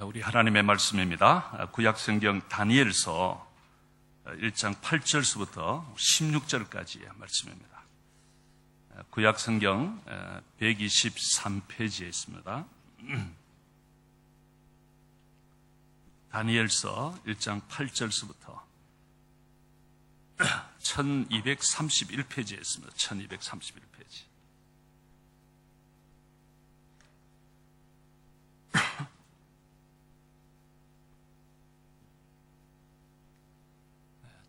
우리 하나님의 말씀입니다. 구약성경 다니엘서 1장 8절서부터 16절까지의 말씀입니다. 구약성경 123페이지에 있습니다. 다니엘서 1장 8절서부터 1231페이지에 있습니다. 1231페이지.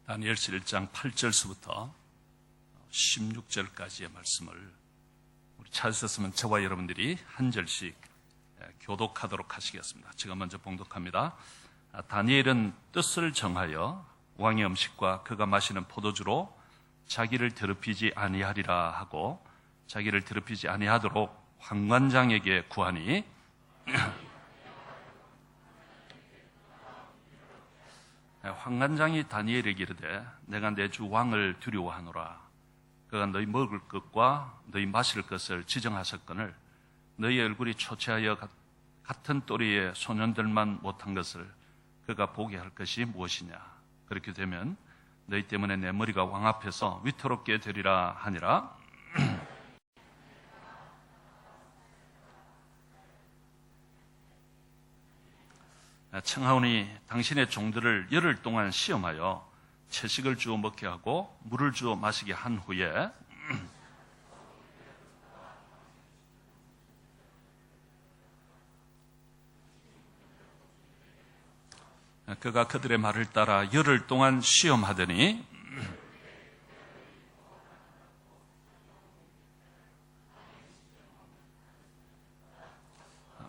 다니엘서 1장 8절서부터 16절까지의 말씀을 우리 찾으셨으면 저와 여러분들이 한 절씩 교독하도록 하시겠습니다. 제가 먼저 봉독합니다. 다니엘은 뜻을 정하여 왕의 음식과 그가 마시는 포도주로 자기를 더럽히지 아니하리라 하고 자기를 더럽히지 아니하도록 환관장에게 구하니 환관장이 다니엘에게 이르되 내가 내 주 왕을 두려워하노라. 그가 너희 먹을 것과 너희 마실 것을 지정하셨거늘 너희 얼굴이 초췌하여 같은 또래의 소년들만 못한 것을 그가 보게 할 것이 무엇이냐. 그렇게 되면 너희 때문에 내 머리가 왕 앞에서 위태롭게 되리라 하니라. 청하오니 당신의 종들을 열흘 동안 시험하여 채식을 주어 먹게 하고 물을 주어 마시게 한 후에 그가 그들의 말을 따라 열흘 동안 시험하더니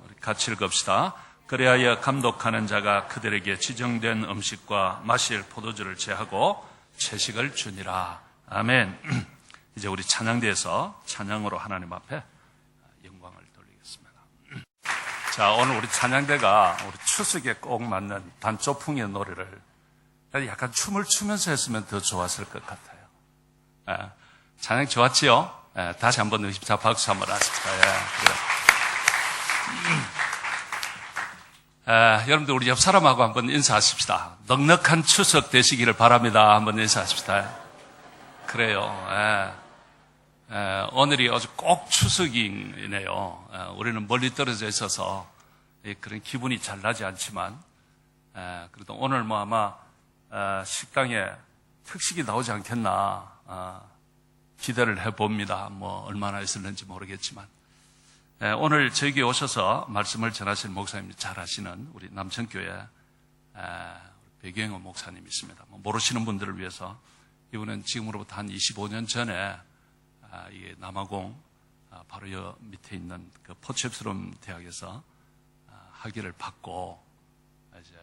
우리 같이 읽읍시다. 그리하여 감독하는 자가 그들에게 지정된 음식과 마실 포도주를 제하고 채식을 주니라. 아멘. 이제 우리 찬양대에서 찬양으로 하나님 앞에 영광을 돌리겠습니다. 자, 오늘 우리 찬양대가 우리 추석에 꼭 맞는 단조풍의 노래를 약간 춤을 추면서 했으면 더 좋았을 것 같아요. 찬양 좋았지요? 다시 한번 의심차 박수 한번 하십시다. 여러분들 우리 옆 사람하고 한번 인사하십시다. 넉넉한 추석 되시기를 바랍니다. 한번 인사하십시다. 그래요. 오늘이 아주 꼭 추석이네요. 우리는 멀리 떨어져 있어서 그런 기분이 잘 나지 않지만 그래도 오늘 뭐 아마 식당에 특식이 나오지 않겠나 기대를 해봅니다. 뭐 얼마나 있을는지 모르겠지만 오늘 저희 교회 오셔서 말씀을 전하실 목사님 잘 아시는 우리 남천교회 배경호 목사님 있습니다. 모르시는 분들을 위해서 이분은 지금으로부터 한 25년 전에 이 남아공 바로 여 밑에 있는 그 포츠엡스룸 대학에서 학위를 받고 이제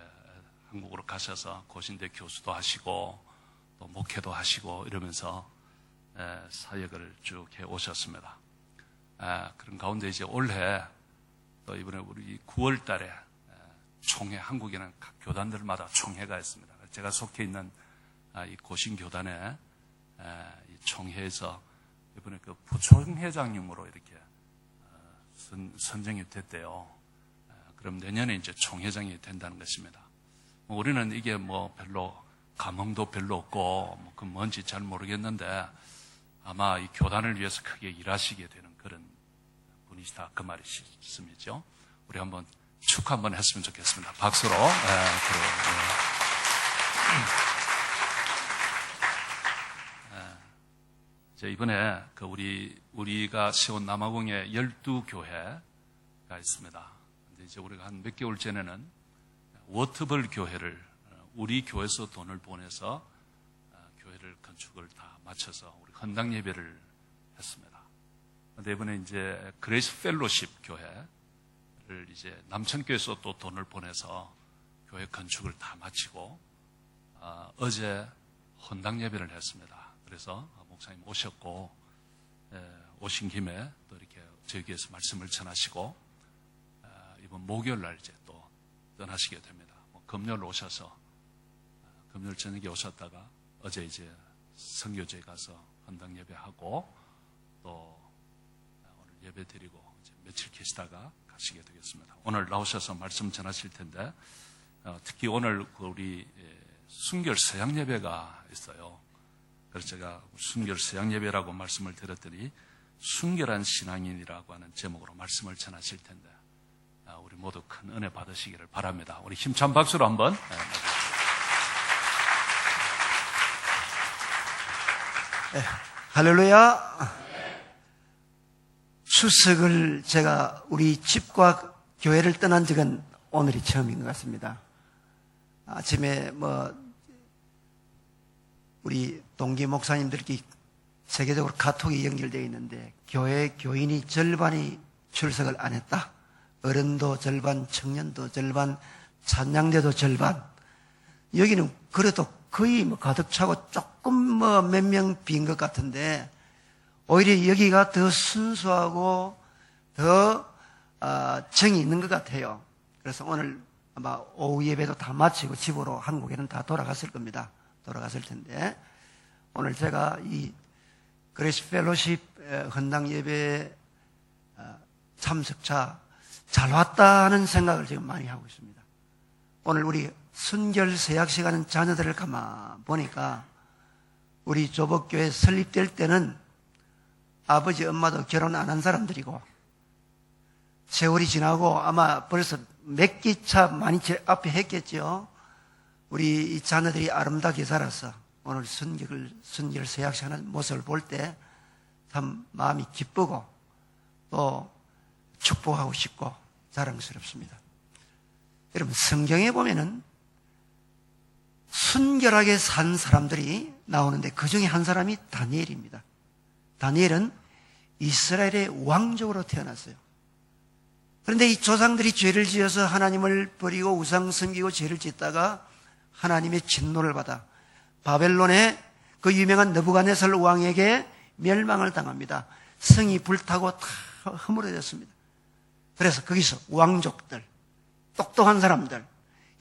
한국으로 가셔서 고신대 교수도 하시고 또 목회도 하시고 이러면서 사역을 쭉 해 오셨습니다. 그런 가운데 이제 올해 또 이번에 우리 9월 달에 총회, 한국에는 각 교단들마다 총회가 있습니다. 제가 속해 있는 이 고신교단의 이 총회에서 이번에 그 부총회장님으로 이렇게 선정이 됐대요. 그럼 내년에 이제 총회장이 된다는 것입니다. 우리는 이게 뭐 별로 감흥도 별로 없고 뭐 그 뭔지 잘 모르겠는데 아마 이 교단을 위해서 크게 일하시게 되는 그런 분이시다. 그 말이시죠. 우리 한번 축하 한번 했으면 좋겠습니다. 박수로. 이번에 그 우리가 세운 남아공에 12교회가 있습니다. 근데 이제 우리가 한 몇 개월 전에는 워터벌 교회를 우리 교회에서 돈을 보내서 교회를 건축을 다 마쳐서 우리 헌당 예배를 했습니다. 근데 이번에 이제 그레이스 펠로십 교회를 이제 남천교에서 또 돈을 보내서 교회 건축을 다 마치고 어제 헌당 예배를 했습니다. 그래서 목사님 오셨고 오신 김에 또 이렇게 저희 교회에서 말씀을 전하시고 이번 목요일 날 이제 또 떠나시게 됩니다. 금요일 오셔서 금요일 저녁에 오셨다가 어제 이제 선교제에 가서 헌당 예배하고 또 오늘 예배 드리고 이제 며칠 계시다가 하시게 되겠습니다. 오늘 나오셔서 말씀 전하실 텐데 특히 오늘 우리 순결 서양 예배가 있어요. 그래서 제가 순결 서양 예배라고 말씀을 드렸더니 순결한 신앙인이라고 하는 제목으로 말씀을 전하실 텐데 우리 모두 큰 은혜 받으시기를 바랍니다. 우리 힘찬 박수로 한번 할렐루야. 추석을 제가 우리 집과 교회를 떠난 적은 오늘이 처음인 것 같습니다. 아침에 우리 동기 목사님들끼리 세계적으로 카톡이 연결되어 있는데 교회 교인이 절반이 출석을 안 했다. 어른도 절반, 청년도 절반, 찬양대도 절반. 여기는 그래도 거의 가득 차고 조금 몇 명 빈 것 같은데 오히려 여기가 더 순수하고 더 정이 있는 것 같아요. 그래서 오늘 아마 오후 예배도 다 마치고 집으로 한국에는 다 돌아갔을 겁니다. 돌아갔을 텐데 오늘 제가 이 그레이스 펠로십 헌당 예배 참석자 잘 왔다는 생각을 지금 많이 하고 있습니다. 오늘 우리 순결 세약 시간은 자녀들을 가만 보니까 우리 조복교회 설립될 때는 아버지 엄마도 결혼 안 한 사람들이고 세월이 지나고 아마 벌써 몇 기차 많이 앞에 했겠죠. 우리 이 자녀들이 아름답게 자라서 오늘 순결 세약 시간의 모습을 볼 때 참 마음이 기쁘고 또 축복하고 싶고 자랑스럽습니다. 여러분 성경에 보면은 순결하게 산 사람들이 나오는데 그 중에 한 사람이 다니엘입니다. 다니엘은 이스라엘의 왕족으로 태어났어요. 그런데 이 조상들이 죄를 지어서 하나님을 버리고 우상 섬기고 죄를 짓다가 하나님의 진노를 받아 바벨론의 그 유명한 느부갓네살 왕에게 멸망을 당합니다. 성이 불타고 다 허물어졌습니다. 그래서 거기서 왕족들, 똑똑한 사람들,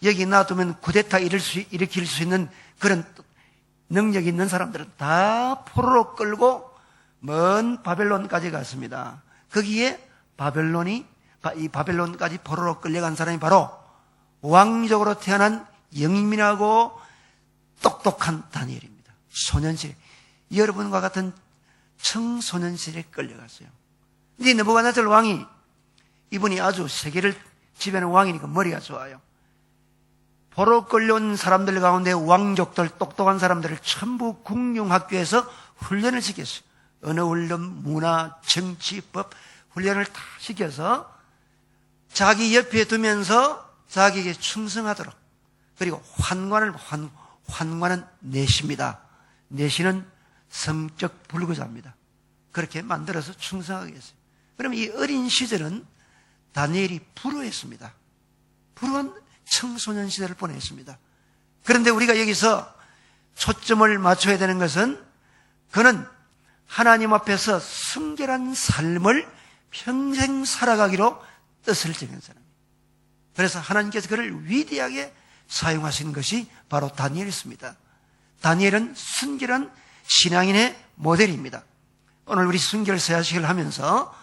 여기 놔두면 쿠데타 일으킬 수 있는 그런 능력이 있는 사람들은 다 포로로 끌고 먼 바벨론까지 갔습니다. 거기에 이 바벨론까지 포로로 끌려간 사람이 바로 왕족으로 태어난 영민하고 똑똑한 다니엘입니다. 소년시대, 여러분과 같은 청소년시대에 끌려갔어요. 근데 느부갓네살 왕이 이분이 아주 세계를 지배하는 왕이니까 머리가 좋아요. 포로 끌려온 사람들 가운데 왕족들, 똑똑한 사람들을 전부 궁룡학교에서 훈련을 시켰어요. 언어 훈련, 문화, 정치, 법 훈련을 다 시켜서 자기 옆에 두면서 자기에게 충성하도록. 그리고 환관은 내시입니다. 내시는 성적 불구자입니다. 그렇게 만들어서 충성하게 했어요. 그러면 이 어린 시절은 다니엘이 불우했습니다. 불우한 청소년 시대를 보냈습니다. 그런데 우리가 여기서 초점을 맞춰야 되는 것은 그는 하나님 앞에서 순결한 삶을 평생 살아가기로 뜻을 정한 사람이에요. 그래서 하나님께서 그를 위대하게 사용하신 것이 바로 다니엘이었습니다. 다니엘은 순결한 신앙인의 모델입니다. 오늘 우리 순결 세야식을 하면서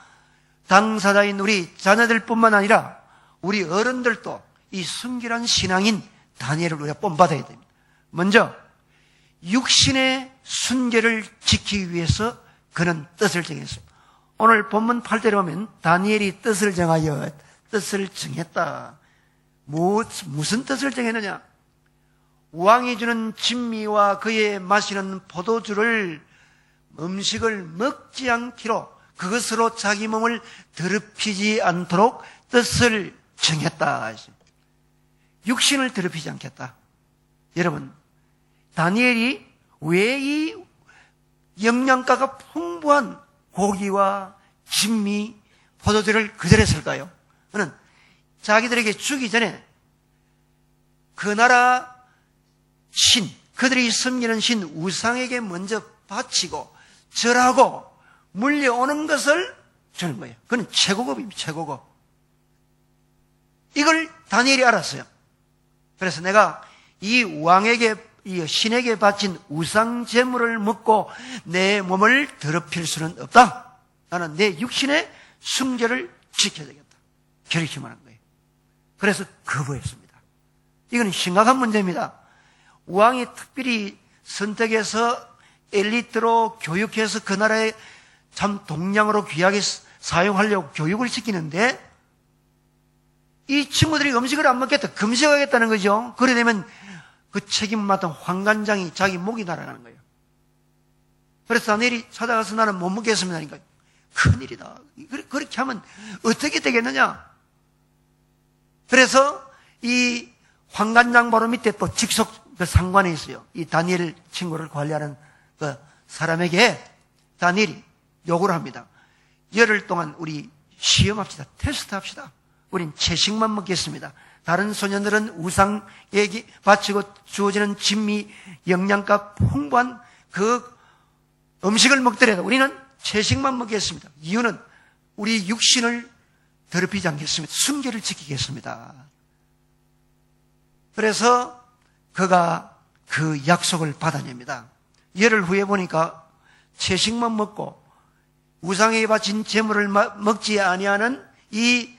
당사자인 우리 자녀들뿐만 아니라 우리 어른들도 이 순결한 신앙인 다니엘을 우리가 본받아야 됩니다. 먼저 육신의 순결을 지키기 위해서 그는 뜻을 정했습니다. 오늘 본문 8절에 보면 다니엘이 뜻을 정했다. 무슨 뜻을 정했느냐? 왕이 주는 진미와 그의 마시는 포도주를 음식을 먹지 않기로 그것으로 자기 몸을 더럽히지 않도록 뜻을 정했다. 육신을 더럽히지 않겠다. 여러분, 다니엘이 왜 이 영양가가 풍부한 고기와 진미, 포도주를 그대로 했을까요? 그는 자기들에게 주기 전에 그 나라 신, 그들이 섬기는 신 우상에게 먼저 바치고 절하고 물려오는 것을 주는 거예요. 그건 최고급입니다. 최고급. 이걸 다니엘이 알았어요. 그래서 내가 이 왕에게, 이 신에게 바친 우상 제물을 먹고 내 몸을 더럽힐 수는 없다. 나는 내 육신의 순결을 지켜야 되겠다. 결심하는 거예요. 그래서 거부했습니다. 이건 심각한 문제입니다. 왕이 특별히 선택해서 엘리트로 교육해서 그 나라에 참 동량으로 귀하게 사용하려고 교육을 시키는데 이 친구들이 음식을 안 먹겠다, 금식하겠다는 거죠. 그래 되면 그 책임을 맡은 환관장이 자기 목이 날아가는 거예요. 그래서 다니엘이 찾아가서 나는 못 먹겠습니다 하니까 큰일이다. 그렇게 하면 어떻게 되겠느냐. 그래서 이 환관장 바로 밑에 또 직속 그 상관에 있어요. 이 다니엘 친구를 관리하는 그 사람에게 다니엘이 요구를 합니다. 열흘 동안 우리 시험합시다. 테스트합시다. 우린 채식만 먹겠습니다. 다른 소년들은 우상에게 바치고 주어지는 진미, 영양가 풍부한 그 음식을 먹더라도 우리는 채식만 먹겠습니다. 이유는 우리 육신을 더럽히지 않겠습니다. 순결을 지키겠습니다. 그래서 그가 그 약속을 받아냅니다. 열흘 후에 보니까 채식만 먹고 우상에게 바친 제물을 먹지 아니하는 이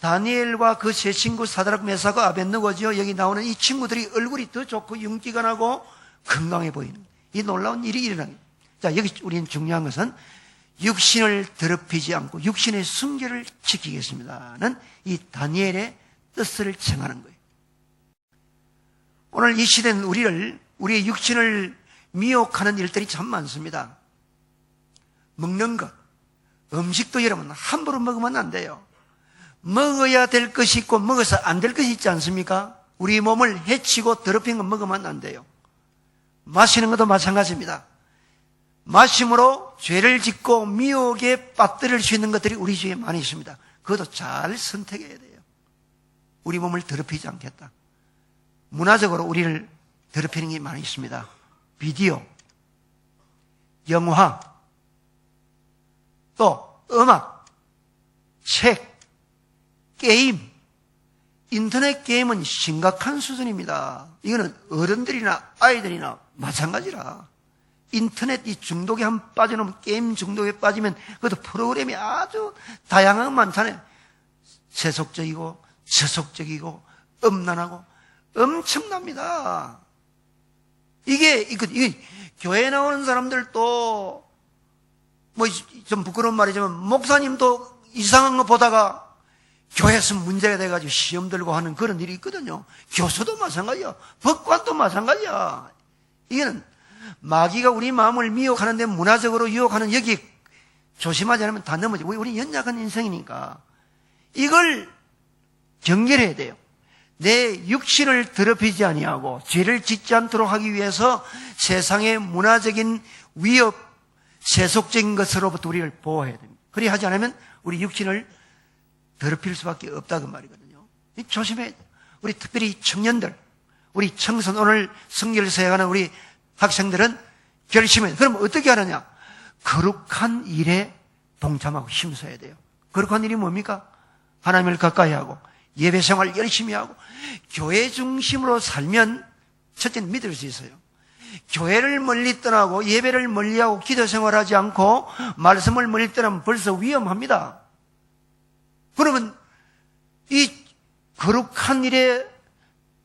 다니엘과 그 세 친구 사드락 메사가 아벳느고죠. 여기 나오는 이 친구들이 얼굴이 더 좋고 윤기가 나고 건강해 보이는 이 놀라운 일이 일어나요. 자, 여기 우리는 중요한 것은 육신을 더럽히지 않고 육신의 순결을 지키겠습니다는 이 다니엘의 뜻을 청하는 거예요. 오늘 이 시대는 우리의 육신을 미혹하는 일들이 참 많습니다. 먹는 것, 음식도 여러분 함부로 먹으면 안 돼요. 먹어야 될 것이 있고 먹어서 안 될 것이 있지 않습니까? 우리 몸을 해치고 더럽힌 거 먹으면 안 돼요. 마시는 것도 마찬가지입니다. 마심으로 죄를 짓고 미혹에 빠뜨릴 수 있는 것들이 우리 주위에 많이 있습니다. 그것도 잘 선택해야 돼요. 우리 몸을 더럽히지 않겠다. 문화적으로 우리를 더럽히는 게 많이 있습니다. 비디오, 영화, 또 음악, 책, 게임, 인터넷 게임은 심각한 수준입니다. 이거는 어른들이나 아이들이나 마찬가지라. 인터넷 이 중독에 한 빠져놓으면 게임 중독에 빠지면 그것도 프로그램이 아주 다양한 거 많잖아요. 세속적이고 저속적이고 음란하고 엄청납니다. 이게 교회 나오는 사람들도 뭐 좀 부끄러운 말이지만 목사님도 이상한 거 보다가 교회에서 문제가 돼가지고 시험 들고 하는 그런 일이 있거든요. 교수도 마찬가지야. 법관도 마찬가지야. 이거는 마귀가 우리 마음을 미혹하는데 문화적으로 유혹하는 여기 조심하지 않으면 다 넘어져. 우리 연약한 인생이니까 이걸 경계해야 돼요. 내 육신을 더럽히지 아니하고 죄를 짓지 않도록 하기 위해서 세상의 문화적인 위협, 세속적인 것으로부터 우리를 보호해야 됩니다. 그리 하지 않으면 우리 육신을 더럽힐 수밖에 없다 그 말이거든요. 조심해야 돼요. 우리 특별히 청년들, 우리 청소년, 오늘 성결을 세워가는 우리 학생들은 결심해야 돼요. 그럼 어떻게 하느냐? 거룩한 일에 동참하고 힘써야 돼요. 거룩한 일이 뭡니까? 하나님을 가까이 하고 예배 생활 열심히 하고 교회 중심으로 살면 첫째는 믿을 수 있어요. 교회를 멀리 떠나고 예배를 멀리하고 기도 생활하지 않고 말씀을 멀리 떠나면 벌써 위험합니다. 그러면 이 거룩한 일에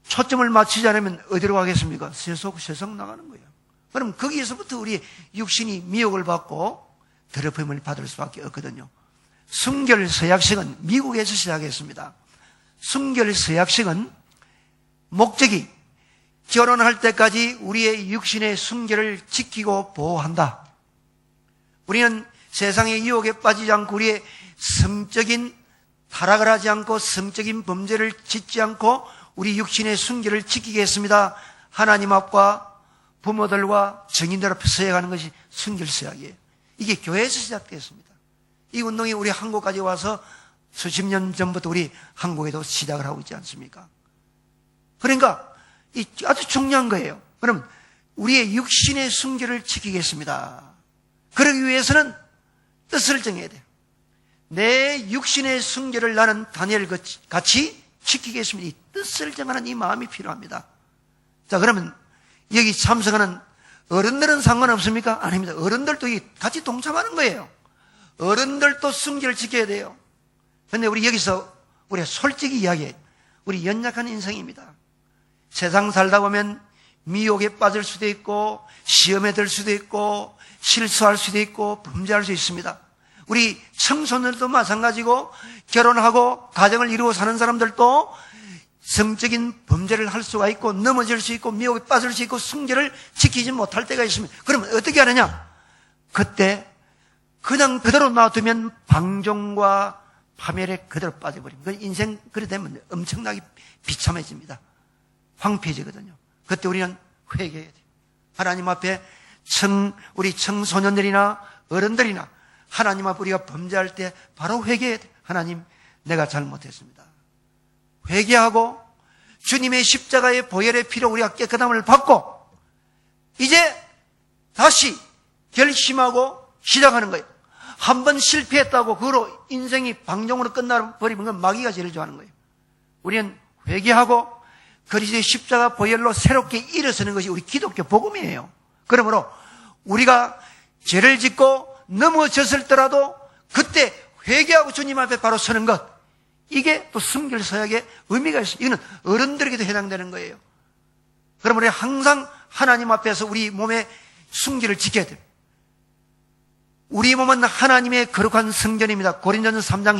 초점을 맞추지 않으면 어디로 가겠습니까? 세속 나가는 거예요. 그럼 거기에서부터 우리 육신이 미혹을 받고 더럽힘을 받을 수밖에 없거든요. 순결 서약식은 미국에서 시작했습니다. 순결 서약식은 목적이 결혼할 때까지 우리의 육신의 순결을 지키고 보호한다. 우리는 세상의 유혹에 빠지지 않고 우리의 성적인 타락을 하지 않고 성적인 범죄를 짓지 않고 우리 육신의 순결을 지키겠습니다. 하나님 앞과 부모들과 정인들 앞에 서약하는 것이 순결 서약이에요. 이게 교회에서 시작됐습니다. 이 운동이 우리 한국까지 와서 수십 년 전부터 우리 한국에도 시작을 하고 있지 않습니까? 그러니까 이 아주 중요한 거예요. 그럼 우리의 육신의 순결을 지키겠습니다. 그러기 위해서는 뜻을 정해야 돼요. 내 육신의 순결을 나는 다니엘 같이 지키겠습니다. 이 뜻을 정하는 이 마음이 필요합니다. 자, 그러면 여기 참석하는 어른들은 상관없습니까? 아닙니다. 어른들도 같이 동참하는 거예요. 어른들도 순결을 지켜야 돼요. 그런데 우리 여기서 우리가 솔직히 이야기해. 우리 연약한 인생입니다. 세상 살다 보면 미혹에 빠질 수도 있고, 시험에 들 수도 있고, 실수할 수도 있고, 범죄할 수 있습니다. 우리 청소년들도 마찬가지고, 결혼하고 가정을 이루고 사는 사람들도 성적인 범죄를 할 수가 있고, 넘어질 수 있고, 미혹에 빠질 수 있고, 순결을 지키지 못할 때가 있습니다. 그러면 어떻게 하느냐? 그때 그냥 그대로 놔두면 방종과 파멸에 그대로 빠져버립니다. 인생 그래 되면 엄청나게 비참해집니다. 황폐해지거든요. 그때 우리는 회개해야 돼요. 하나님 앞에 우리 청소년들이나 어른들이나 하나님 앞에 우리가 범죄할 때 바로 회개해야 돼요. 하나님, 내가 잘못했습니다. 회개하고 주님의 십자가의 보혈의 피로 우리가 깨끗함을 받고 이제 다시 결심하고 시작하는 거예요. 한번 실패했다고 그거로 인생이 방종으로 끝나버리면 건 마귀가 제일 좋아하는 거예요. 우리는 회개하고 그리스도의 십자가 보혈로 새롭게 일어서는 것이 우리 기독교 복음이에요. 그러므로 우리가 죄를 짓고 넘어졌을더라도 그때 회개하고 주님 앞에 바로 서는 것, 이게 또 순결 서약의 의미가 있어요. 이거는 어른들에게도 해당되는 거예요. 그럼 우리 항상 하나님 앞에서 우리 몸의 순결을 지켜야 돼요. 우리 몸은 하나님의 거룩한 성전입니다. 고린도전서 3장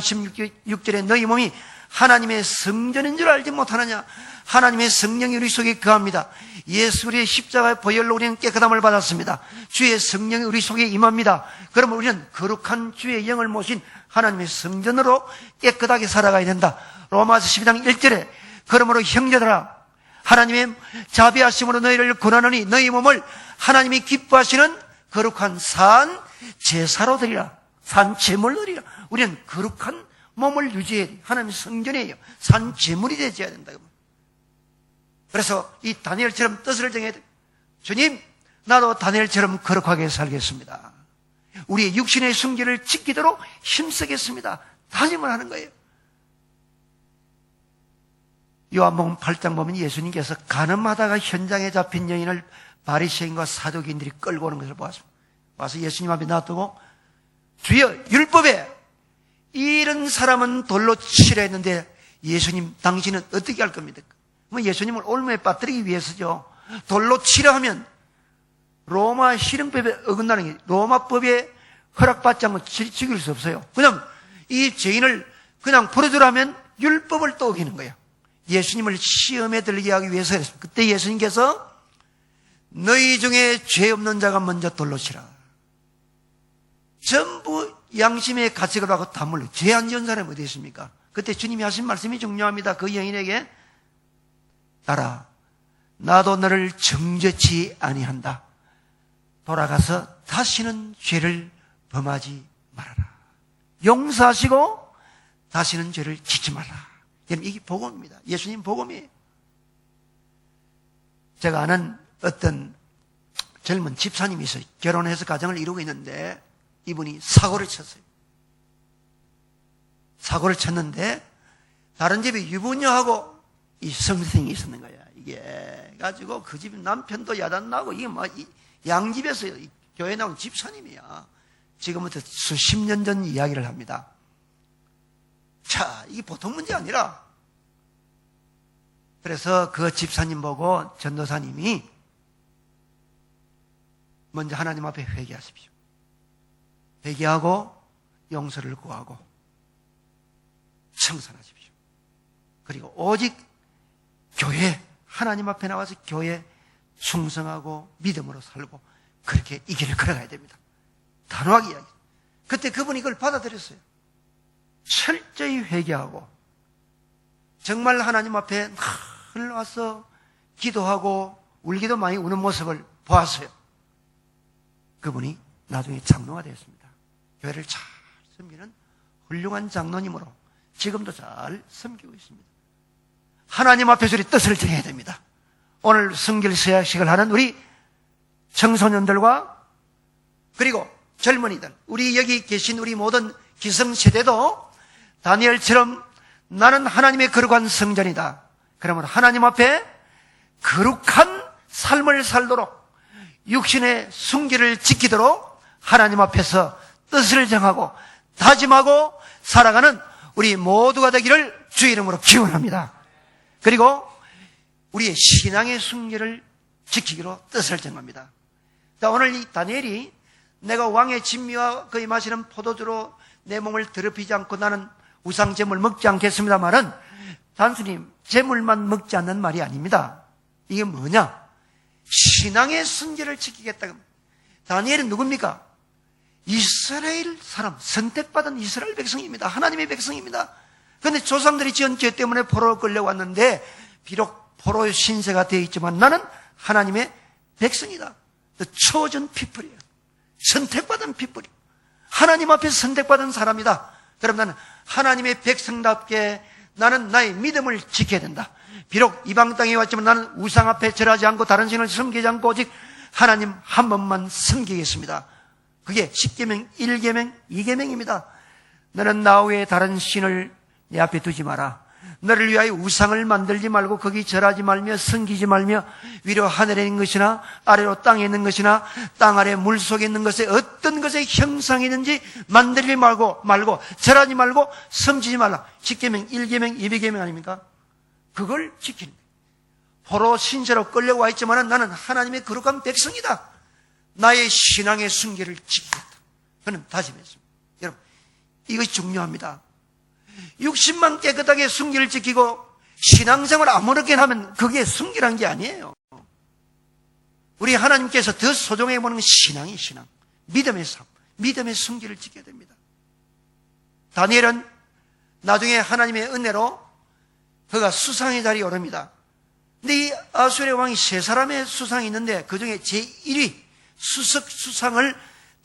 16절에 너희 몸이 하나님의 성전인 줄 알지 못하느냐. 하나님의 성령이 우리 속에 거합니다. 예수 우리의 십자가의 보혈로 우리는 깨끗함을 받았습니다. 주의 성령이 우리 속에 임합니다. 그러면 우리는 거룩한 주의 영을 모신 하나님의 성전으로 깨끗하게 살아가야 된다. 로마서 12장 1절에 그러므로 형제들아, 하나님의 자비하심으로 너희를 권하노니 너희 몸을 하나님이 기뻐하시는 거룩한 산 제사로 드리라. 산 제물로 드리라. 우리는 거룩한 몸을 유지해야 돼요. 하나님의 성전이에요. 산 제물이 되어야 된다. 그래서 이 다니엘처럼 뜻을 정해야 돼요. 주님, 나도 다니엘처럼 거룩하게 살겠습니다. 우리의 육신의 순결을 지키도록 힘쓰겠습니다. 다짐을 하는 거예요. 요한복음 8장 보면 예수님께서 간음하다가 현장에 잡힌 여인을 바리새인과 사두개인들이 끌고 오는 것을 보았습니다. 와서 예수님 앞에 놔두고 주여, 율법에 이런 사람은 돌로 치려 했는데 예수님, 당신은 어떻게 할 겁니까? 뭐 예수님을 올무에 빠뜨리기 위해서죠. 돌로 치려 하면 로마 실형법에 어긋나는 게, 로마법에 허락받지 않고 죽일 수 없어요. 그냥 이 죄인을 그냥 풀어주라면 율법을 또 어기는 거예요. 예수님을 시험에 들게 하기 위해서 그랬습니다. 그때 예수님께서 너희 중에 죄 없는 자가 먼저 돌로 치라. 전부 양심의 가책을 받고 다 물려. 죄 안 지은 사람이 어디 있습니까? 그때 주님이 하신 말씀이 중요합니다. 그 여인에게 따라 나도 너를 정죄치 아니한다. 돌아가서 다시는 죄를 범하지 말아라. 용서하시고 다시는 죄를 짓지 말라. 여러분, 이게 복음입니다. 예수님 복음이에요. 제가 아는 어떤 젊은 집사님이 있어요. 결혼해서 가정을 이루고 있는데 이분이 사고를 쳤어요. 사고를 쳤는데 다른 집에 유부녀하고 이 성생이 있었는 거야. 이게 가지고 그 집 남편도 야단나고 이게 뭐 양집에서 교회 나온 집사님이야. 지금부터 수십 년 전 이야기를 합니다. 자, 이게 보통 문제 아니라. 그래서 그 집사님 보고 전도사님이 먼저 하나님 앞에 회개하십시오. 회개하고 용서를 구하고 청산하십시오. 그리고 오직 교회, 하나님 앞에 나와서 교회 충성하고 믿음으로 살고 그렇게 이 길을 걸어가야 됩니다. 단호하게 이야기. 그때 그분이 그걸 받아들였어요. 철저히 회개하고 정말 하나님 앞에 늘 와서 기도하고 울기도 많이 우는 모습을 보았어요. 그분이 나중에 장로가 되었습니다. 교회를 잘 섬기는 훌륭한 장로님으로 지금도 잘 섬기고 있습니다. 하나님 앞에서 우리 뜻을 정해야 됩니다. 오늘 성결서약식을 하는 우리 청소년들과 그리고 젊은이들, 우리 여기 계신 우리 모든 기성세대도 다니엘처럼 나는 하나님의 거룩한 성전이다. 그러면 하나님 앞에 거룩한 삶을 살도록 육신의 순결을 지키도록 하나님 앞에서 뜻을 정하고 다짐하고 살아가는 우리 모두가 되기를 주의 이름으로 기원합니다. 그리고 우리의 신앙의 순결을 지키기로 뜻을 정합니다. 자, 오늘 이 다니엘이 내가 왕의 진미와 그의 마시는 포도주로 내 몸을 더럽히지 않고 나는 우상제물 먹지 않겠습니다 말은 단순히 제물만 먹지 않는 말이 아닙니다. 이게 뭐냐? 신앙의 순결을 지키겠다. 다니엘은 누굽니까? 이스라엘 사람, 선택받은 이스라엘 백성입니다. 하나님의 백성입니다. 그런데 조상들이 지은 죄 때문에 포로로 끌려왔는데 비록 포로의 신세가 되어 있지만 나는 하나님의 백성이다. The chosen people이에요. 선택받은 people이에요. 하나님 앞에 선택받은 사람이다. 그럼 나는 하나님의 백성답게 나는 나의 믿음을 지켜야 된다. 비록 이방 땅에 왔지만 나는 우상 앞에 절하지 않고 다른 신을 섬기지 않고 오직 하나님 한 번만 섬기겠습니다. 그게 10계명, 1계명, 2계명입니다. 너는 나 외에 다른 신을 내 앞에 두지 마라. 너를 위하여 우상을 만들지 말고 거기 절하지 말며 섬기지 말며 위로 하늘에 있는 것이나 아래로 땅에 있는 것이나 땅 아래 물 속에 있는 것에 어떤 것의 형상이 있는지 만들지 말고 절하지 말고 섬기지 말라. 10계명, 1계명, 2계명 아닙니까? 그걸 지키는 거예요. 포로 신세로 끌려와 있지만 나는 하나님의 거룩한 백성이다. 나의 신앙의 순결을 지키겠다. 저는 다짐했습니다. 여러분, 이것이 중요합니다. 60만 깨끗하게 순결을 지키고 신앙생활 아무렇게나 하면 그게 순결한 게 아니에요. 우리 하나님께서 더 소중해 보는 건 신앙이 신앙. 믿음의 삶, 믿음의 순결을 지켜야 됩니다. 다니엘은 나중에 하나님의 은혜로 그가 수상의 자리에 오릅니다. 근데 이 아수르의 왕이 세 사람의 수상이 있는데 그 중에 제1위 수석 수상을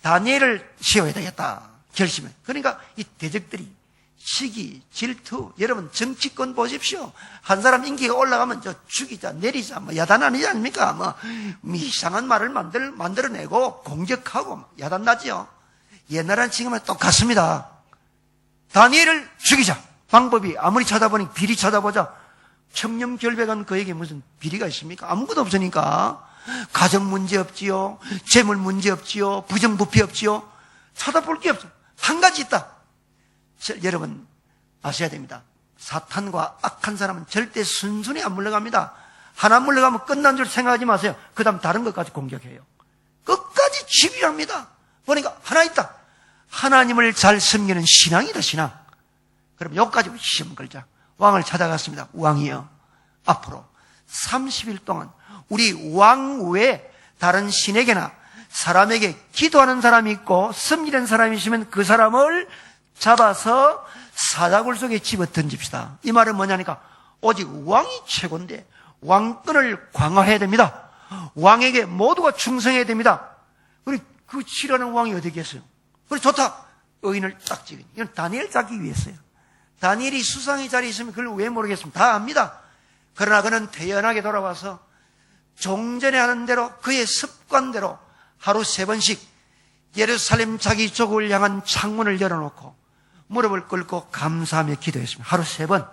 다니엘을 세워야 되겠다 결심해. 그러니까 이 대적들이 시기, 질투, 여러분 정치권 보십시오. 한 사람 인기가 올라가면 저 죽이자, 내리자, 야단 아니지 않습니까? 이상한 말을 만들어내고 공격하고 야단나지요. 옛날엔 지금은 똑같습니다. 다니엘을 죽이자. 방법이 아무리 찾아보니 비리 찾아보자. 청렴결백한 그에게 무슨 비리가 있습니까? 아무것도 없으니까. 가정 문제 없지요. 재물 문제 없지요. 부정부패 없지요. 찾아볼 게 없어. 한 가지 있다. 여러분 아셔야 됩니다. 사탄과 악한 사람은 절대 순순히 안 물러갑니다. 하나 물러가면 끝난 줄 생각하지 마세요. 그 다음 다른 것까지 공격해요. 끝까지 집요합니다. 보니까 하나 있다. 하나님을 잘 섬기는 신앙이다. 신앙. 그럼 여기까지 시험 걸자. 왕을 찾아갔습니다. 왕이요, 앞으로 30일 동안 우리 왕 외에 다른 신에게나 사람에게 기도하는 사람이 있고 섬기는 사람이 있으면 그 사람을 잡아서 사자굴 속에 집어 던집시다. 이 말은 뭐냐니까 오직 왕이 최고인데 왕권을 강화해야 됩니다. 왕에게 모두가 충성해야 됩니다. 우리 그 치려는 왕이 어디 계세요? 그래 좋다. 의인을 딱 찍으니 이건 다니엘 잡기 위해서요. 다니엘이 수상의 자리에 있으면 그걸 왜 모르겠습니다. 다 압니다. 그러나 그는 태연하게 돌아와서 종전에 하는 대로 그의 습관대로 하루 3번씩 예루살렘 자기 족을 향한 창문을 열어놓고 무릎을 꿇고 감사하며 기도했습니다. 하루 3번.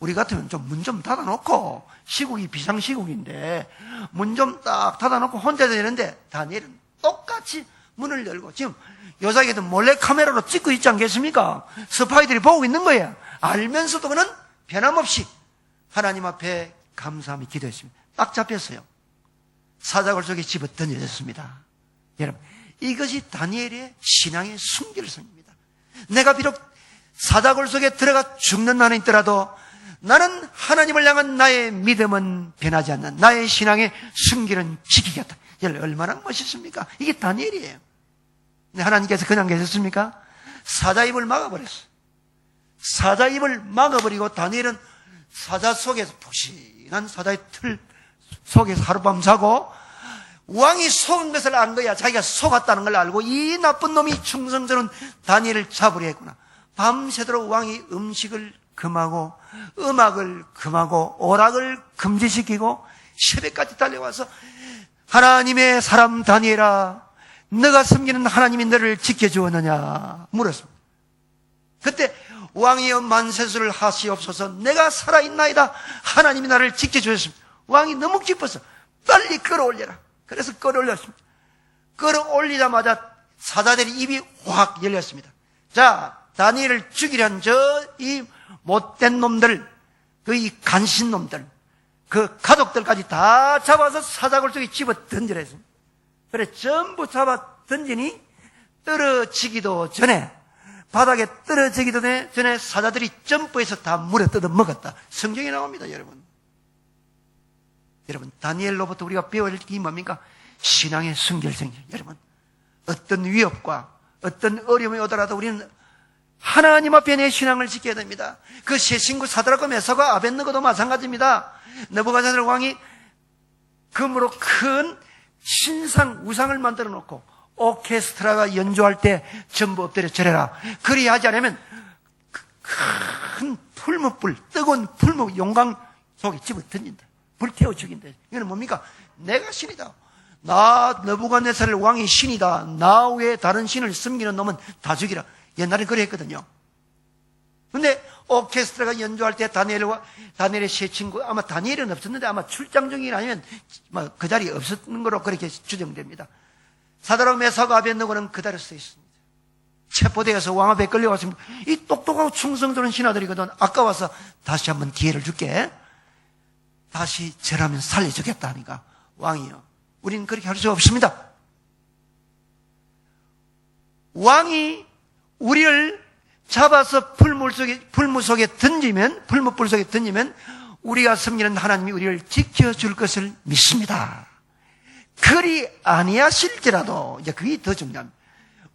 우리 같으면 좀 문 좀 닫아놓고, 시국이 비상시국인데 문 좀 딱 닫아놓고 혼자 되는데 다니엘은 똑같이 문을 열고 지금 요사이에도 몰래카메라로 찍고 있지 않겠습니까? 스파이들이 보고 있는 거예요. 알면서도 그는 변함없이 하나님 앞에 감사하며 기도했습니다. 딱 잡혔어요. 사자굴 속에 집어 던져졌습니다. 여러분, 이것이 다니엘의 신앙의 순결성입니다. 내가 비록 사자굴 속에 들어가 죽는 날이 있더라도 나는 하나님을 향한 나의 믿음은 변하지 않는 나의 신앙의 순결은 지키겠다. 얼마나 멋있습니까? 이게 다니엘이에요. 근데 하나님께서 그냥 계셨습니까? 사자 입을 막아버렸어요. 사자 입을 막아버리고 다니엘은 사자 속에서 푹신한 사자의 틀 속에서 하룻밤 자고 왕이 속은 것을 안 거야. 자기가 속았다는 걸 알고 이 나쁜 놈이 충성스러운 다니엘을 잡으려 했구나. 밤새도록 왕이 음식을 금하고 음악을 금하고 오락을 금지시키고 새벽까지 달려와서 하나님의 사람 다니엘아, 너가 섬기는 하나님이 너를 지켜주었느냐 물었습니다. 그때 왕이여 만세수를 하시옵소서. 내가 살아있나이다. 하나님이 나를 지켜주셨습니다. 왕이 너무 기뻤어. 빨리 끌어올려라. 그래서 끌어올렸습니다. 끌어올리자마자 사자들이 입이 확 열렸습니다. 자, 다니엘을 죽이려는 이 못된 놈들, 그 이 간신놈들, 그 가족들까지 다 잡아서 사자굴 속에 집어 던지라 했습니다. 그래, 전부 잡아 던지니 떨어지기도 전에, 바닥에 떨어지기도 전에 사자들이 점프해서 다 물에 뜯어 먹었다. 성경에 나옵니다, 여러분. 여러분, 다니엘로부터 우리가 배워야 할 게 뭡니까? 신앙의 순결성이에요. 여러분, 어떤 위협과 어떤 어려움이 오더라도 우리는 하나님 앞에 내 신앙을 지켜야 됩니다. 그 세 친구 사드락과 메사가 아벳느고도 마찬가지입니다. 느부갓네살 왕이 금으로 큰 신상 우상을 만들어 놓고 오케스트라가 연주할 때 전부 엎드려 절해라. 그리하지 않으면 큰 풀무불, 뜨거운 풀무 용광 속에 집어 던진다. 불태워 죽인다. 이거는 뭡니까? 내가 신이다. 나 느부갓네살 왕이 신이다. 나 외에 다른 신을 섬기는 놈은 다 죽이라. 옛날에 그래 했거든요. 근데 오케스트라가 연주할 때 다니엘의 세 친구, 아마 다니엘은 없었는데 아마 출장 중이 아니면 그 자리에 없었는 거로 그렇게 추정됩니다. 사드락 메사가 아벳느고는 그 자리에 서 있습니다. 체포되어서 왕 앞에 끌려왔습니다. 이 똑똑하고 충성스러운 신하들이거든. 아까워서 다시 한번 기회를 줄게. 다시 절하면 살려주겠다 하니까 왕이요, 우리는 그렇게 할 수 없습니다. 왕이 우리를 잡아서 풀무 속에 던지면, 풀무불 속에 던지면 우리가 섬기는 하나님이 우리를 지켜줄 것을 믿습니다. 그리 아니하실지라도, 이제 그게 더 중요합니다.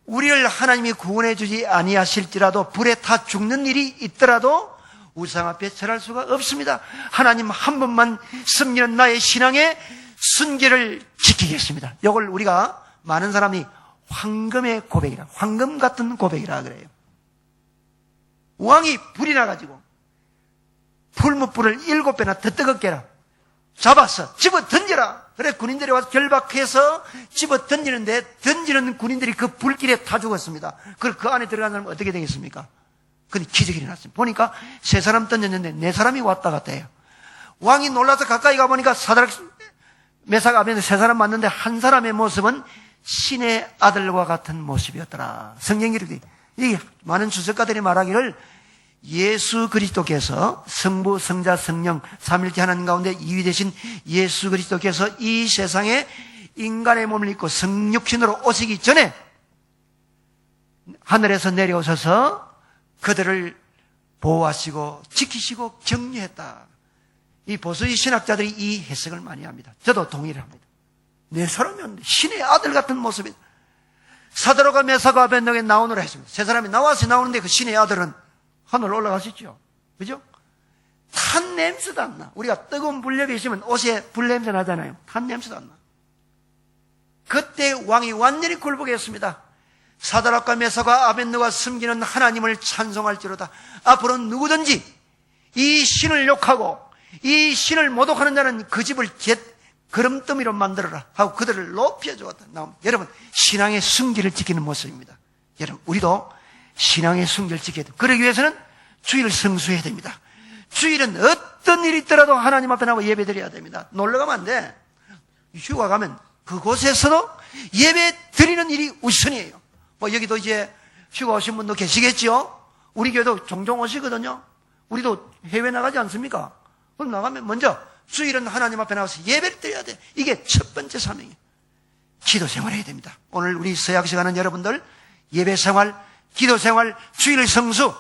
우리를 하나님이 구원해 주지 아니하실지라도, 불에 타 죽는 일이 있더라도 우상 앞에 절할 수가 없습니다. 하나님 한 번만 섬기는 나의 신앙의 순결을 지키겠습니다. 이걸 우리가 많은 사람이 황금의 고백이라, 황금 같은 고백이라 그래요. 왕이 불이 나가지고 풀무불을 7배나 더 뜨겁게 해라. 잡았어. 집어 던져라. 그래, 군인들이 와서 결박해서 집어 던지는데, 던지는 군인들이 그 불길에 다 죽었습니다. 그 안에 들어간 사람은 어떻게 되겠습니까? 근데 기적이 일어났습니다. 보니까 3사람 던졌는데 4사람이 왔다 갔다 해요. 왕이 놀라서 가까이 가보니까 사드락, 메사가 앞에서 3사람 맞는데 한 사람의 모습은 신의 아들과 같은 모습이었더라. 성경 기록이, 이 많은 주석가들이 말하기를 예수 그리스도께서 성부, 성자, 성령 삼일체 하나님 가운데 이위 되신 예수 그리스도께서 이 세상에 인간의 몸을 입고 성육신으로 오시기 전에 하늘에서 내려오셔서 그들을 보호하시고 지키시고 격려했다. 이 보수의 신학자들이 이 해석을 많이 합니다. 저도 동의를 합니다. 네 사람이었는데 신의 아들 같은 모습이, 사드락과 메사가 아벳느고에 나오느라 했습니다. 3사람이 나와서 나오는데 그 신의 아들은 하늘로 올라가셨죠. 그죠? 탄 냄새도 안 나. 우리가 뜨거운 불력에 있으면 옷에 불 냄새 나잖아요. 탄 냄새도 안 나. 그때 왕이 완전히 굴복했습니다. 사드락과 메사가 아벳느고가 섬기는 하나님을 찬송할지로다. 앞으로 누구든지 이 신을 욕하고 이 신을 모독하는 자는 그 집을 그름더미로 만들어라 하고 그들을 높여주었다. 여러분, 신앙의 순기를 지키는 모습입니다. 여러분, 우리도 신앙의 순기를 지켜야 됩니다. 그러기 위해서는 주일을 성수해야 됩니다. 주일은 어떤 일이 있더라도 하나님 앞에 나와 예배드려야 됩니다. 놀러가면 안 돼. 휴가 가면 그곳에서도 예배 드리는 일이 우선이에요. 여기도 이제 휴가 오신 분도 계시겠죠? 우리 교회도 종종 오시거든요. 우리도 해외 나가지 않습니까? 그럼 나가면 먼저 주일은 하나님 앞에 나와서 예배를 드려야 돼. 이게 첫 번째 사명이에요. 기도 생활 해야 됩니다. 오늘 우리 서약식 하는 여러분들, 예배 생활, 기도 생활, 주일 성수,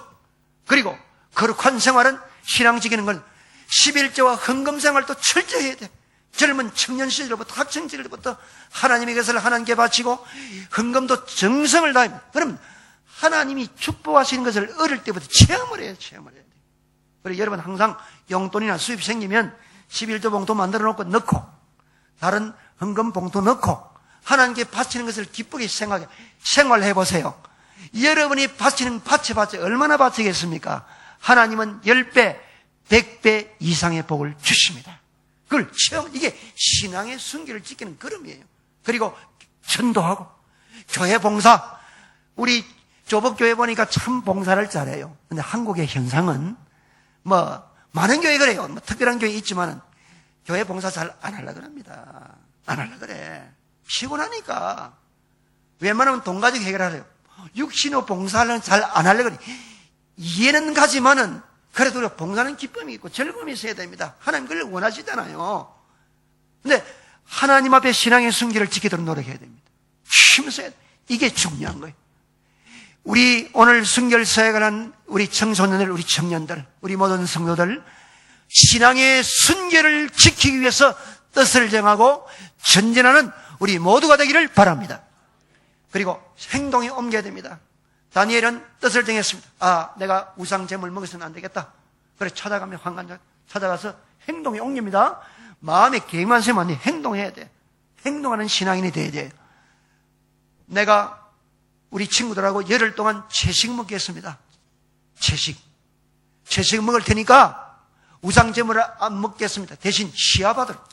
그리고 거룩한 생활은 신앙 지키는 건 11조와 헌금 생활도 철저히 해야 돼. 젊은 청년 시절부터 학생 시절부터 하나님의 것을 하나님께 바치고 헌금도 정성을 다합니다. 그럼 하나님이 축복하시는 것을 어릴 때부터 체험을 해야 돼. 그리고 여러분 항상 용돈이나 수입 생기면 11조 봉투 만들어 놓고 넣고 다른 헌금 봉투 넣고 하나님께 바치는 것을 기쁘게 생활해 보세요. 여러분이 바치는 바치 얼마나 바치겠습니까? 하나님은 10배, 100배 이상의 복을 주십니다. 그걸 이게 신앙의 순기를 지키는 걸음이에요. 그리고 전도하고 교회 봉사, 우리 조복교회 보니까 참 봉사를 잘해요. 근데 한국의 현상은 많은 교회 그래요. 특별한 교회 있지만은 교회 봉사 잘 안 하려고 합니다. 안 하려고 그래. 피곤하니까. 웬만하면 돈 가지고 해결하래요. 육신의 봉사를 잘 안 하려고 그래. 이해는 가지만은 그래도 우리가 봉사는 기쁨이 있고 즐거움이 있어야 됩니다. 하나님 그걸 원하시잖아요. 근데 하나님 앞에 신앙의 순기를 지키도록 노력해야 됩니다. 힘써야 돼. 이게 중요한 거예요. 우리 오늘 순결 사역을 한 우리 청소년들, 우리 청년들, 우리 모든 성도들 신앙의 순결을 지키기 위해서 뜻을 정하고 전진하는 우리 모두가 되기를 바랍니다. 그리고 행동에 옮겨야 됩니다. 다니엘은 뜻을 정했습니다. 내가 우상 제물 먹어서는 안 되겠다. 그래 찾아가며 환관 찾아가서 행동에 옮깁니다. 마음에 계획만 세면 안 돼. 행동해야 돼. 행동하는 신앙인이 돼야 돼요. 내가 우리 친구들하고 열흘 동안 채식 먹겠습니다. 채식 먹을 테니까 우상 제물을 안 먹겠습니다. 대신 시합하도록.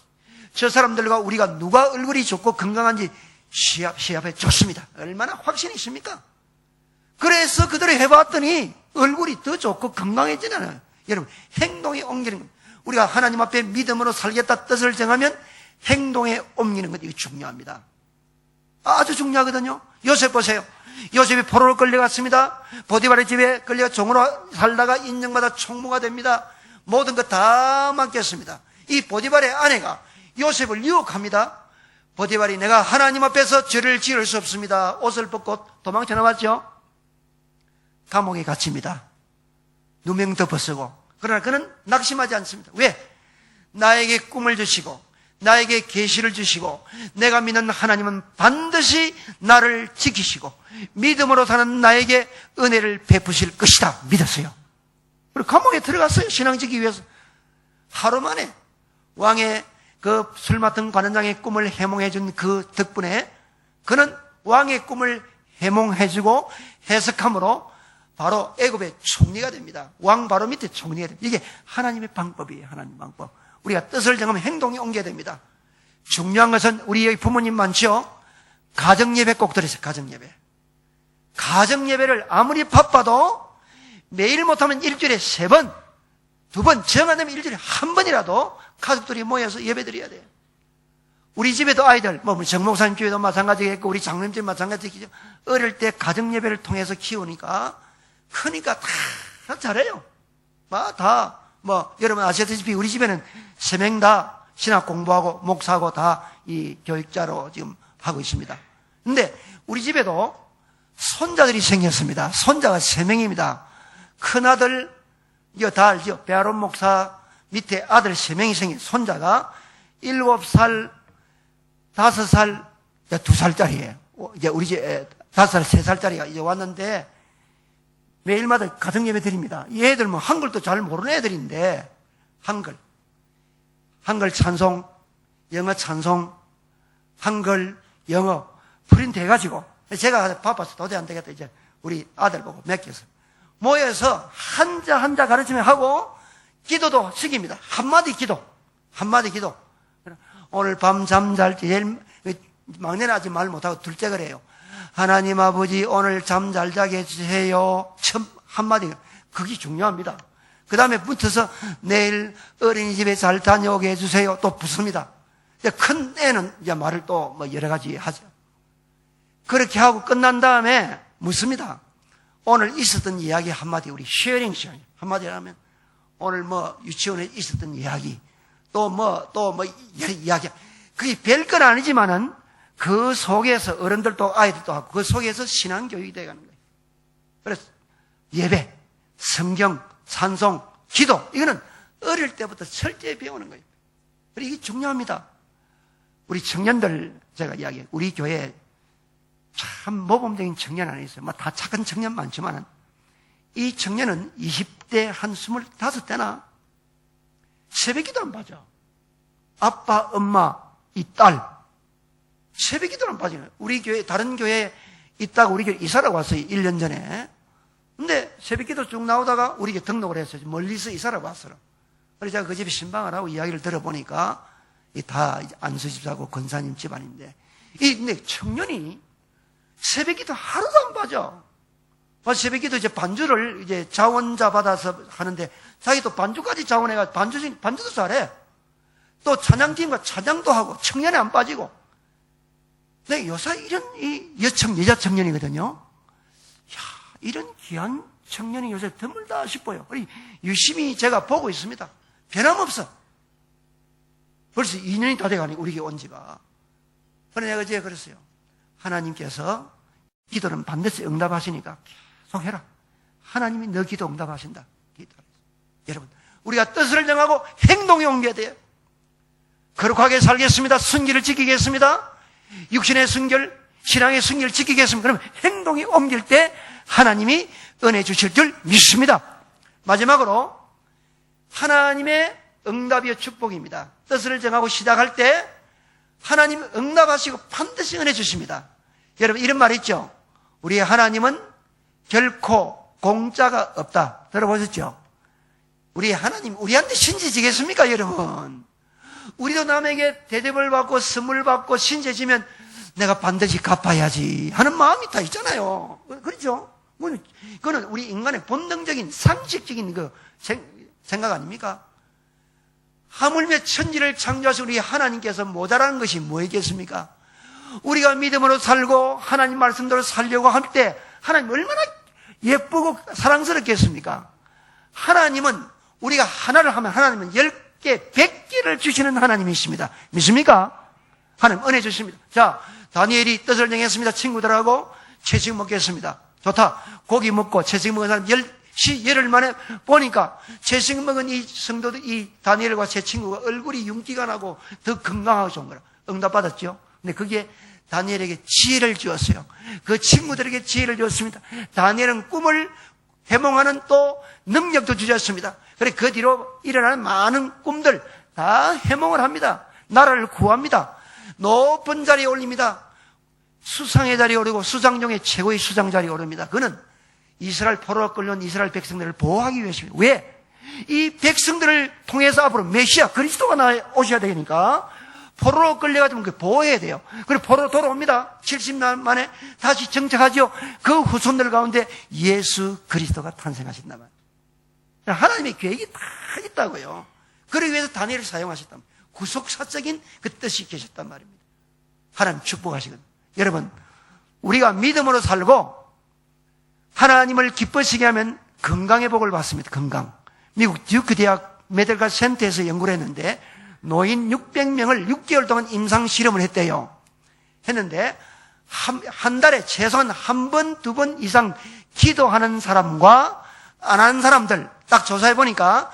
저 사람들과 우리가 누가 얼굴이 좋고 건강한지 시합해 줬습니다. 얼마나 확신이 있습니까? 그래서 그들이 해봤더니 얼굴이 더 좋고 건강해지잖아요. 여러분, 행동에 옮기는 겁니다. 우리가 하나님 앞에 믿음으로 살겠다 뜻을 정하면 행동에 옮기는 것, 이거 중요합니다. 아주 중요하거든요. 요셉 보세요. 요셉이 포로로 끌려갔습니다. 보디발의 집에 끌려 종으로 살다가 인정받아 총무가 됩니다. 모든 것 다 맡겼습니다. 이 보디발의 아내가 요셉을 유혹합니다. 보디발이 내가 하나님 앞에서 죄를 지을 수 없습니다. 옷을 벗고 도망쳐 나왔죠. 감옥에 갇힙니다. 누명 덮어쓰고. 그러나 그는 낙심하지 않습니다. 왜? 나에게 꿈을 주시고 나에게 계시를 주시고 내가 믿는 하나님은 반드시 나를 지키시고 믿음으로 사는 나에게 은혜를 베푸실 것이다 믿었어요. 그리고 감옥에 들어갔어요. 신앙 지키기 위해서. 하루 만에 왕의 그 술 맡은 관원장의 꿈을 해몽해 준 그 덕분에 그는 왕의 꿈을 해몽해주고 해석함으로 바로 애굽의 총리가 됩니다. 왕 바로 밑에 총리가 됩니다. 이게 하나님의 방법이에요. 하나님 방법. 우리가 뜻을 정하면 행동에 옮겨야 됩니다. 중요한 것은 우리 여기 부모님 많죠? 가정예배 꼭 들으세요. 가정예배. 가정예배를 아무리 바빠도 매일 못하면 일주일에 3번, 2번, 정하면 일주일에 1번이라도 가족들이 모여서 예배 드려야 돼요. 우리 집에도 아이들, 우리 정목사님 교회도 마찬가지겠고 우리 장로님 집도 마찬가지겠죠. 어릴 때 가정예배를 통해서 키우니까 크니까 다 잘해요. 여러분 아시다시피 우리 집에는 3명 다 신학 공부하고 목사하고 다 이 교육자로 지금 하고 있습니다. 근데 우리 집에도 손자들이 생겼습니다. 손자가 3명입니다. 큰아들, 다 알죠? 베아론 목사 밑에 아들 3명이 생긴 손자가 7살, 5살, 2살짜리예요. 이제 우리 집에 5살, 3살짜리가 이제 왔는데 매일마다 가정예배 드립니다. 이 애들 한글도 잘 모르는 애들인데 한글 찬송, 영어 찬송, 한글, 영어 프린트 해가지고 제가 바빠서 도저히 안 되겠다. 이제 우리 아들 보고 맡겨서 모여서 한자 가르치면 하고 기도도 시킵니다. 한마디 기도. 오늘 밤 잠잘 때 제일 막내는 아직 말 못하고 둘째 그래요. 하나님 아버지 오늘 잠 잘 자게 해주세요. 첫 한마디. 그게 중요합니다. 그 다음에 붙어서 내일 어린이집에 잘 다녀오게 해주세요. 또 붙습니다. 큰 애는 이제 말을 또 여러 가지 하죠. 그렇게 하고 끝난 다음에 묻습니다. 오늘 있었던 이야기 한마디, 우리 쉐어링 시간. 한마디 하면 오늘 유치원에 있었던 이야기, 또 이야기. 그게 별건 아니지만은 그 속에서 어른들도 아이들도 하고 그 속에서 신앙교육이 되어가는 거예요. 그래서 예배, 성경, 찬송, 기도 이거는 어릴 때부터 철저히 배우는 거예요. 그리고 이게 중요합니다. 우리 청년들 제가 이야기해요. 우리 교회에 참 모범적인 청년 안에 있어요. 다 착한 청년 많지만은 이 청년은 20대 한 25대나 새벽기도는 빠져. 아빠, 엄마, 이 딸 새벽기도는 빠지네. 우리 교회 다른 교회에 있다가 우리 교회 이사를 왔어요. 1년 전에. 근데 새벽기도 쭉 나오다가 우리 교회 등록을 했어요. 멀리서 이사를 왔어요. 그래서 제가 그 집에 신방을 하고 이야기를 들어보니까 다 안수집사고 권사님 집안인데 근데 청년이 새벽기도 하루도 안 빠져. 새벽기도 이제 반주를 이제 자원자 받아서 하는데 자기도 반주까지 자원해가 반주도 잘해. 또 찬양팀과 찬양도 하고 청년에 안 빠지고. 근데 요새 이런 여자 청년이거든요. 이런 귀한 청년이 요새 드물다 싶어요. 우리 유심히 제가 보고 있습니다. 변함없어. 벌써 2년이 다 돼가니 우리 교회 온 지가. 그런데 내가 어제 그랬어요. 하나님께서 기도는 반드시 응답하시니까 계속 해라. 하나님이 너 기도 응답하신다. 여러분, 우리가 뜻을 정하고 행동에 옮겨야 돼요. 거룩하게 살겠습니다. 순결을 지키겠습니다. 육신의 순결, 신앙의 순결을 지키겠습니다. 그러면 행동에 옮길 때 하나님이 은혜 주실 줄 믿습니다. 마지막으로 하나님의 응답이요 축복입니다. 뜻을 정하고 시작할 때 하나님 응답하시고 반드시 은혜 주십니다. 여러분, 이런 말 있죠? 우리의 하나님은 결코 공짜가 없다. 들어보셨죠? 우리 하나님 우리한테 신세지겠습니까, 여러분? 우리도 남에게 대접을 받고 선물 받고 신세지면 내가 반드시 갚아야지 하는 마음이 다 있잖아요. 그렇죠? 그거는 우리 인간의 본능적인 상식적인 그 생각 아닙니까? 하물며 천지를 창조하신 우리 하나님께서 모자라는 것이 뭐겠습니까? 우리가 믿음으로 살고 하나님 말씀대로 살려고 할 때 하나님 얼마나 예쁘고 사랑스럽겠습니까? 하나님은 우리가 하나를 하면 하나님은 10개, 100개를 주시는 하나님이십니다. 믿습니까? 하나님 은혜 주십니다. 자, 다니엘이 뜻을 정했습니다. 친구들하고 채식 먹겠습니다. 좋다. 고기 먹고 채식 먹은 사람 열흘 만에 보니까 채식 먹은 이 성도들, 이 다니엘과 제 친구가 얼굴이 윤기가 나고 더 건강하고 좋은 거라. 응답받았죠. 근데 그게 다니엘에게 지혜를 주었어요. 그 친구들에게 지혜를 주었습니다. 다니엘은 꿈을 해몽하는 또 능력도 주셨습니다. 그래 그 뒤로 일어나는 많은 꿈들 다 해몽을 합니다. 나라를 구합니다. 높은 자리에 올립니다. 수상의 자리에 오르고 수장 중에 최고의 수장 자리에 오릅니다. 그는 이스라엘 포로로 끌려온 이스라엘 백성들을 보호하기 위해서입니다. 왜? 이 백성들을 통해서 앞으로 메시아 그리스도가 오셔야 되니까 포로로 끌려가지고 보호해야 돼요. 그리고 포로로 돌아옵니다. 70년 만에 다시 정착하죠. 그 후손들 가운데 예수 그리스도가 탄생하신단 말이에요. 하나님의 계획이 다 있다고요. 그러기 위해서 다니엘을 사용하셨단 말이에요. 구속사적인 그 뜻이 계셨단 말입니다. 하나님 축복하시거든요. 여러분, 우리가 믿음으로 살고 하나님을 기뻐시게 하면 건강의 복을 받습니다. 건강. 미국 듀크 대학 메디컬 센터에서 연구를 했는데 노인 600명을 6개월 동안 임상 실험을 했대요. 했는데 한 달에 최소한 한 번, 두 번 이상 기도하는 사람과 안 하는 사람들 딱 조사해 보니까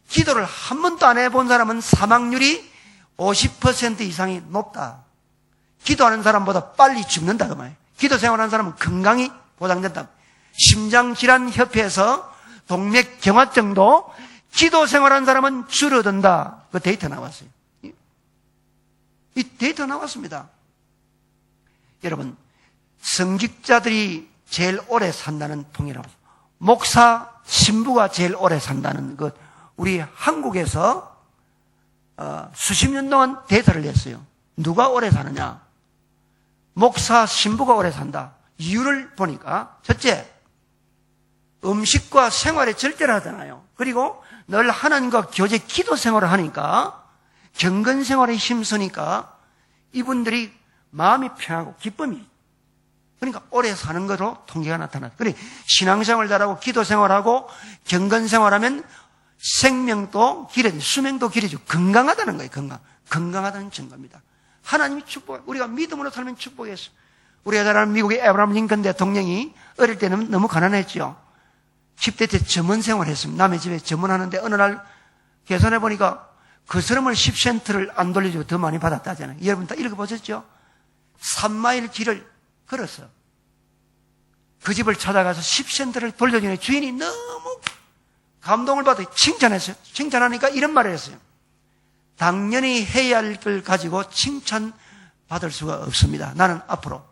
기도를 한 번도 안 해본 사람은 사망률이 50% 이상이 높다. 기도하는 사람보다 빨리 죽는다 그 말이에요. 기도 생활하는 사람은 건강이 보장된다. 심장질환협회에서 동맥경화증도 기도 생활하는 사람은 줄어든다. 그 데이터 나왔어요. 이 데이터 나왔습니다. 여러분, 성직자들이 제일 오래 산다는 통계라고. 목사, 신부가 제일 오래 산다는 것. 우리 한국에서 수십 년 동안 데이터를 냈어요. 누가 오래 사느냐? 목사, 신부가 오래 산다. 이유를 보니까 첫째, 음식과 생활에 절제를 하잖아요. 그리고 늘 하나님과 교제 기도 생활을 하니까 경건 생활에 힘쓰니까 이분들이 마음이 편하고 기쁨이 그러니까 오래 사는 것으로 통계가 나타났다. 그래 신앙생활 잘하고 기도 생활하고 경건 생활하면 생명도 길어지고 수명도 길어지고 건강하다는 거예요. 건강하다는 증거입니다. 하나님이 축복, 우리가 믿음으로 살면 축복했어요. 우리가 잘 아는 미국의 에브라함 링컨 대통령이 어릴 때는 너무 가난했죠. 10대 때 점원 생활했습니다. 남의 집에 점원하는데 어느 날 계산해 보니까 그 사람을 10센트를 안 돌려주고 더 많이 받았다잖아요. 여러분 다 읽어보셨죠? 3마일 길을 걸었어. 그 집을 찾아가서 10센트를 돌려주니 주인이 너무 감동을 받아 칭찬했어요. 칭찬하니까 이런 말을 했어요. 당연히 해야 할 걸 가지고 칭찬받을 수가 없습니다. 나는 앞으로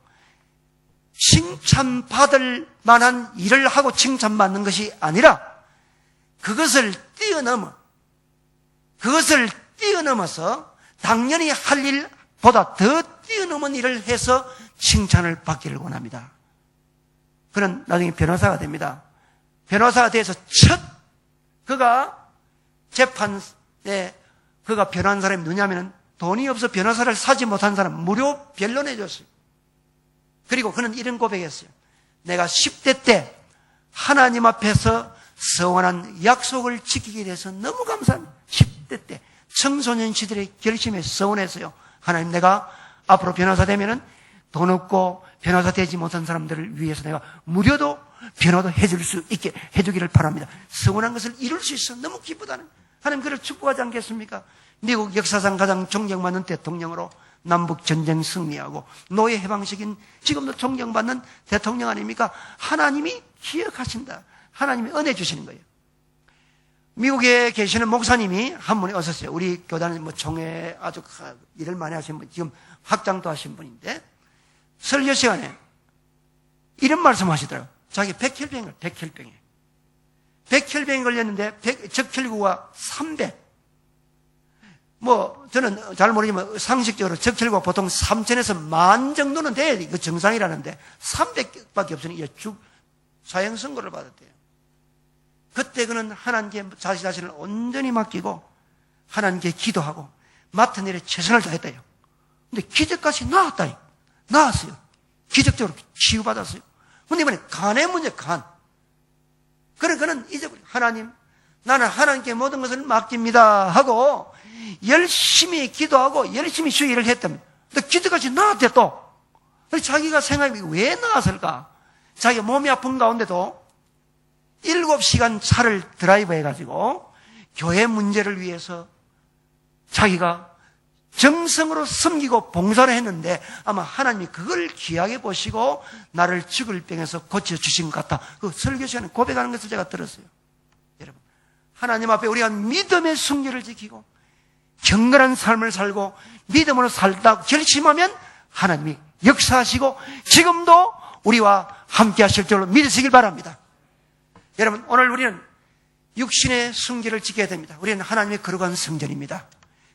칭찬받을 만한 일을 하고 칭찬받는 것이 아니라 그것을 뛰어넘어서 당연히 할 일보다 더 뛰어넘은 일을 해서 칭찬을 받기를 원합니다. 그는 나중에 변호사가 됩니다. 변호사가 돼서 그가 재판에 그가 변호한 사람이 누냐면은 돈이 없어 변호사를 사지 못한 사람 무료 변론해 줬어요. 그리고 그는 이런 고백했어요. 내가 10대 때 하나님 앞에서 서원한 약속을 지키게 돼서 너무 감사합니다. 10대 때 청소년 시절의 결심에 서원했어요. 하나님, 내가 앞으로 변호사 되면은 돈 없고 변호사 되지 못한 사람들을 위해서 내가 무료도 변호도 해줄 수 있게 해주기를 바랍니다. 서원한 것을 이룰 수 있어 너무 기쁘다는, 하나님 그를 축복하지 않겠습니까? 미국 역사상 가장 존경받는 대통령으로 남북 전쟁 승리하고 노예 해방시킨 지금도 존경받는 대통령 아닙니까? 하나님이 기억하신다. 하나님이 은혜 주시는 거예요. 미국에 계시는 목사님이 한 분이 오셨어요. 우리 교단은 총회 아주 일을 많이 하신 분, 지금 확장도 하신 분인데, 설교 시간에 이런 말씀 하시더라고요. 자기 백혈병에 걸렸는데 적혈구가 300. 저는 잘 모르지만 상식적으로 적혈구가 보통 3,000에서 10,000 정도는 돼야 그 정상이라는데 300밖에 없으니 사형 선고를 받았대요. 그때 그는 하나님께 자신을 온전히 맡기고 하나님께 기도하고 맡은 일에 최선을 다했대요. 근데 기적같이 나았어요. 기적적으로 치유받았어요. 근데 이번에 간의 문제, 그래, 그는 이제 하나님, 나는 하나님께 모든 것을 맡깁니다 하고 열심히 기도하고 열심히 주의 일을 했답니다. 근데 기적같이 나았대 또. 자기가 생각이 왜 나았을까? 자기가 몸이 아픈 가운데도 7시간 차를 드라이브 해가지고 교회 문제를 위해서 자기가 정성으로 섬기고 봉사를 했는데 아마 하나님이 그걸 귀하게 보시고 나를 죽을 병에서 고쳐주신 것 같다. 그 설교 시간에 고백하는 것을 제가 들었어요. 여러분, 하나님 앞에 우리가 믿음의 순결을 지키고 경건한 삶을 살고 믿음으로 살다 결심하면 하나님이 역사하시고 지금도 우리와 함께 하실 줄로 믿으시길 바랍니다. 여러분, 오늘 우리는 육신의 순결을 지켜야 됩니다. 우리는 하나님의 거룩한 성전입니다.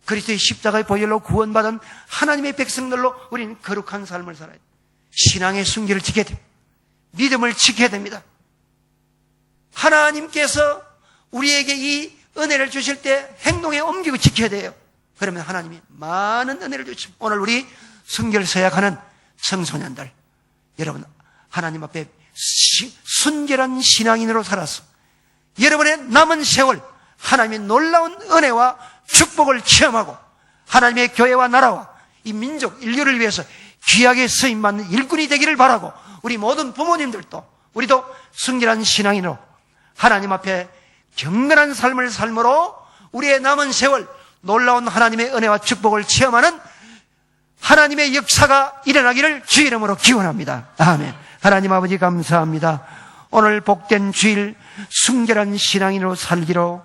그리스도의 십자가의 보혈로 구원받은 하나님의 백성들로 우리는 거룩한 삶을 살아야 됩니다. 신앙의 순결을 지켜야 됩니다. 믿음을 지켜야 됩니다. 하나님께서 우리에게 이 은혜를 주실 때 행동에 옮기고 지켜야 돼요. 그러면 하나님이 많은 은혜를 주십니다. 오늘 우리 순결 서약하는 청소년들, 여러분, 하나님 앞에 순결한 신앙인으로 살아서 여러분의 남은 세월 하나님의 놀라운 은혜와 축복을 체험하고 하나님의 교회와 나라와 이 민족, 인류를 위해서 귀하게 쓰임받는 일꾼이 되기를 바라고 우리 모든 부모님들도 우리도 순결한 신앙인으로 하나님 앞에 경건한 삶을 삶으로 우리의 남은 세월 놀라운 하나님의 은혜와 축복을 체험하는 하나님의 역사가 일어나기를 주의 이름으로 기원합니다. 아멘. 하나님 아버지 감사합니다. 오늘 복된 주일 순결한 신앙인으로 살기로